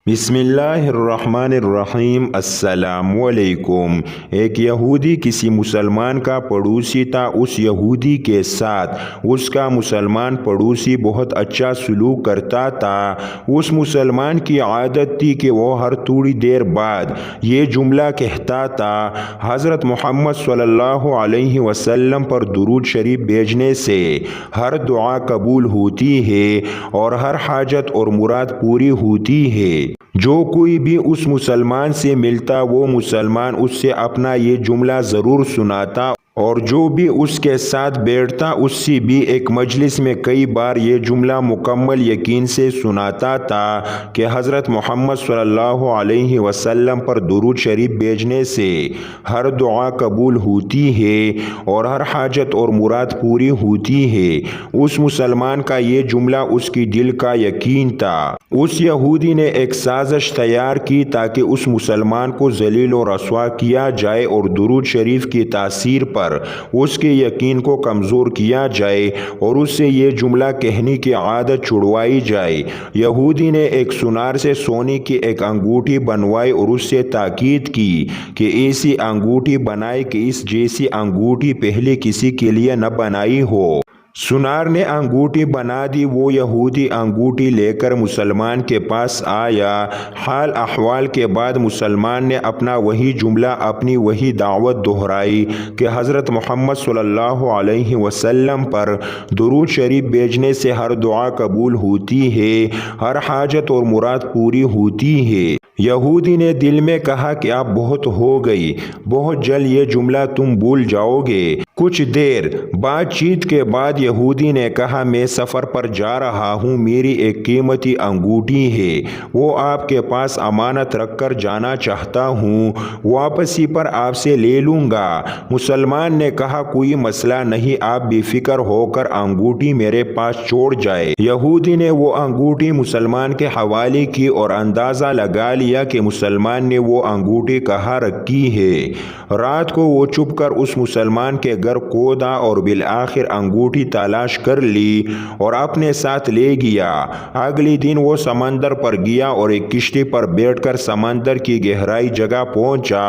بسم اللہ الرحمن الرحیم۔ السلام علیکم۔ ایک یہودی کسی مسلمان کا پڑوسی تھا۔ اس یہودی کے ساتھ اس کا مسلمان پڑوسی بہت اچھا سلوک کرتا تھا۔ اس مسلمان کی عادت تھی کہ وہ ہر تھوڑی دیر بعد یہ جملہ کہتا تھا، حضرت محمد صلی اللہ علیہ وسلم پر درود شریف بھیجنے سے ہر دعا قبول ہوتی ہے اور ہر حاجت اور مراد پوری ہوتی ہے۔ جو کوئی بھی اس مسلمان سے ملتا وہ مسلمان اس سے اپنا یہ جملہ ضرور سناتا، اور جو بھی اس کے ساتھ بیٹھتا اس سے بھی ایک مجلس میں کئی بار یہ جملہ مکمل یقین سے سناتا تھا کہ حضرت محمد صلی اللہ علیہ وسلم پر درود شریف بھیجنے سے ہر دعا قبول ہوتی ہے اور ہر حاجت اور مراد پوری ہوتی ہے۔ اس مسلمان کا یہ جملہ اس کی دل کا یقین تھا۔ اس یہودی نے ایک سازش تیار کی تاکہ اس مسلمان کو ذلیل و رسوا کیا جائے اور درود شریف کی تاثیر پر اس کے یقین کو کمزور کیا جائے اور اس سے یہ جملہ کہنے کی عادت چھڑوائی جائے۔ یہودی نے ایک سونار سے سونے کی ایک انگوٹھی بنوائی اور اس سے تاکید کی کہ ایسی انگوٹھی بنائے کہ اس جیسی انگوٹھی پہلے کسی کے لیے نہ بنائی ہو۔ سونار نے انگوٹھی بنا دی۔ وہ یہودی انگوٹھی لے کر مسلمان کے پاس آیا۔ حال احوال کے بعد مسلمان نے اپنا وہی جملہ، اپنی وہی دعوت دہرائی کہ حضرت محمد صلی اللہ علیہ وسلم پر درود شریف بھیجنے سے ہر دعا قبول ہوتی ہے، ہر حاجت اور مراد پوری ہوتی ہے۔ یہودی نے دل میں کہا کہ اب بہت ہو گئی، بہت جلد یہ جملہ تم بھول جاؤ گے۔ کچھ دیر بات چیت کے بعد یہودی نے کہا، میں سفر پر جا رہا ہوں، میری ایک قیمتی انگوٹھی ہے، وہ آپ کے پاس امانت رکھ کر جانا چاہتا ہوں، واپسی پر آپ سے لے لوں گا۔ مسلمان نے کہا، کوئی مسئلہ نہیں، آپ بے فکر ہو کر انگوٹھی میرے پاس چھوڑ جائے۔ یہودی نے وہ انگوٹھی مسلمان کے حوالے کی اور اندازہ لگا لیا کہ مسلمان نے وہ انگوٹھی کہاں رکھی ہے۔ رات کو وہ چھپ کر اس مسلمان کے گھر کودا اور بالآخر انگوٹھی تلاش کر لی اور اپنے ساتھ لے گیا۔ اگلے دن وہ سمندر پر گیا اور ایک کشتی پر بیٹھ کر سمندر کی گہرائی جگہ پہنچا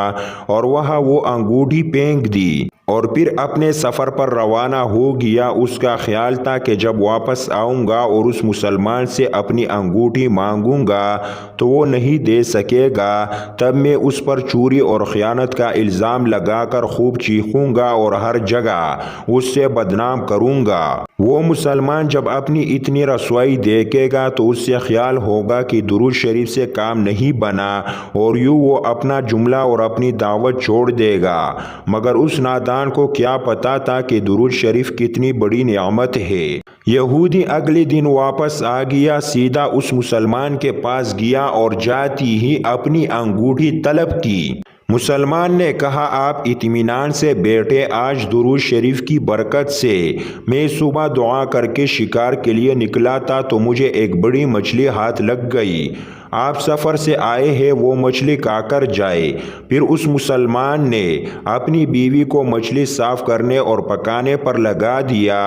اور وہاں وہ انگوٹھی پھینک دی اور پھر اپنے سفر پر روانہ ہو گیا۔ اس کا خیال تھا کہ جب واپس آؤں گا اور اس مسلمان سے اپنی انگوٹھی مانگوں گا تو وہ نہیں دے سکے گا، تب میں اس پر چوری اور خیانت کا الزام لگا کر خوب چیخوں گا اور ہر جگہ اس سے بدنام کروں گا۔ وہ مسلمان جب اپنی اتنی رسوائی دیکھے گا تو اس سے خیال ہوگا کہ درود شریف سے کام نہیں بنا اور یوں وہ اپنا جملہ اور اپنی دعوت چھوڑ دے گا۔ مگر اس نادان کو کیا پتا تھا کہ درود شریف کتنی بڑی نعمت ہے۔ یہودی اگلے دن واپس آ گیا، سیدھا اس مسلمان کے پاس گیا اور جاتی ہی اپنی انگوٹھی طلب کی۔ مسلمان نے کہا، آپ اطمینان سے بیٹھے، آج درود شریف کی برکت سے میں صبح دعا کر کے شکار کے لیے نکلا تھا تو مجھے ایک بڑی مچھلی ہاتھ لگ گئی۔ آپ سفر سے آئے ہیں، وہ مچھلی کھا کر جائے۔ پھر اس مسلمان نے اپنی بیوی کو مچھلی صاف کرنے اور پکانے پر لگا دیا۔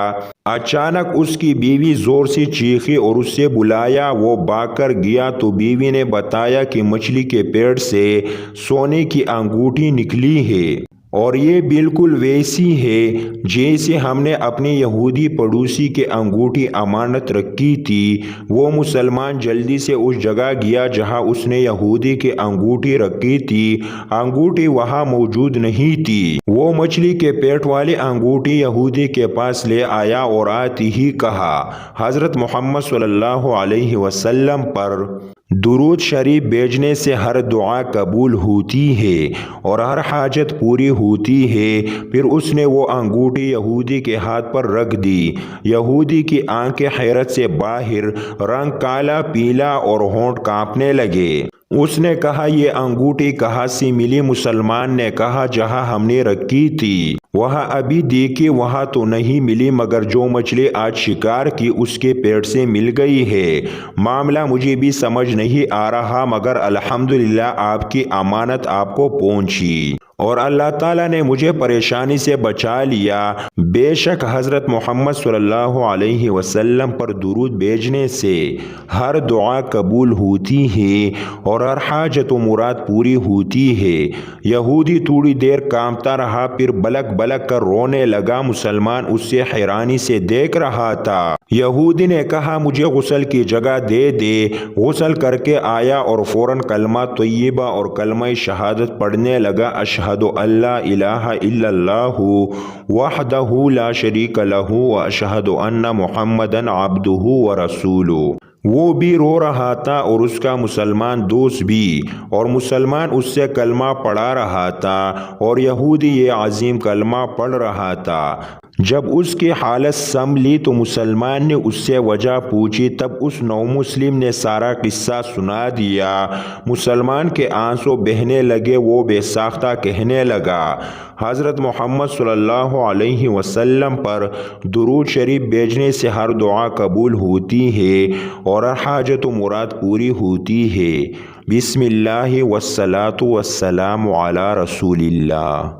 اچانک اس کی بیوی زور سے چیخی اور اس سے بلایا۔ وہ بھاگ کر گیا تو بیوی نے بتایا کہ مچھلی کے پیٹ سے سونے کی انگوٹھی نکلی ہے اور یہ بالکل ویسی ہے جیسے ہم نے اپنے یہودی پڑوسی کے انگوٹھی امانت رکھی تھی۔ وہ مسلمان جلدی سے اس جگہ گیا جہاں اس نے یہودی کی انگوٹھی رکھی تھی۔ انگوٹھی وہاں موجود نہیں تھی۔ وہ مچھلی کے پیٹ والی انگوٹھی یہودی کے پاس لے آیا اور آتے ہی کہا، حضرت محمد صلی اللہ علیہ وسلم پر درود شریف بھیجنے سے ہر دعا قبول ہوتی ہے اور ہر حاجت پوری ہوتی ہے۔ پھر اس نے وہ انگوٹھی یہودی کے ہاتھ پر رکھ دی۔ یہودی کی آنکھیں حیرت سے باہر، رنگ کالا پیلا اور ہونٹ کانپنے لگے۔ اس نے کہا، یہ انگوٹھی کہاں سے ملی؟ مسلمان نے کہا، جہاں ہم نے رکھی تھی وہاں ابھی دیکھی، وہاں تو نہیں ملی، مگر جو مچھلی آج شکار کی اس کے پیٹ سے مل گئی ہے۔ معاملہ مجھے بھی سمجھ نہیں آ رہا، مگر الحمدللہ آپ کی امانت آپ کو پہنچی اور اللہ تعالیٰ نے مجھے پریشانی سے بچا لیا۔ بے شک حضرت محمد صلی اللہ علیہ وسلم پر درود بھیجنے سے ہر دعا قبول ہوتی ہے اور ہر حاجت و مراد پوری ہوتی ہے۔ یہودی تھوڑی دیر کانپتا رہا، پھر بلک بلک کر رونے لگا۔ مسلمان اس سے حیرانی سے دیکھ رہا تھا۔ یہودی نے کہا مجھے غسل کی جگہ دے دے۔ غسل کر کے آیا اور فوراً کلمہ طیبہ اور کلمہ شہادت پڑھنے لگا۔ اشہد ان لا الہ الا اللہ وحدہ لا شریک لہ واشہد ان محمدًا عبدہ ورسولہ۔ وہ بھی رو رہا تھا اور اس کا مسلمان دوست بھی، اور مسلمان اس سے کلمہ پڑھا رہا تھا اور یہودی یہ عظیم کلمہ پڑھ رہا تھا۔ جب اس کی حالت سنبھلی تو مسلمان نے اس سے وجہ پوچھی، تب اس نو مسلم نے سارا قصہ سنا دیا۔ مسلمان کے آنسو بہنے لگے، وہ بے ساختہ کہنے لگا حضرت محمد صلی اللہ علیہ وسلم پر درود شریف بھیجنے سے ہر دعا قبول ہوتی ہے اور ہر حاجت و مراد پوری ہوتی ہے۔ بسم اللہ والصلاۃ والسلام علی رسول اللہ۔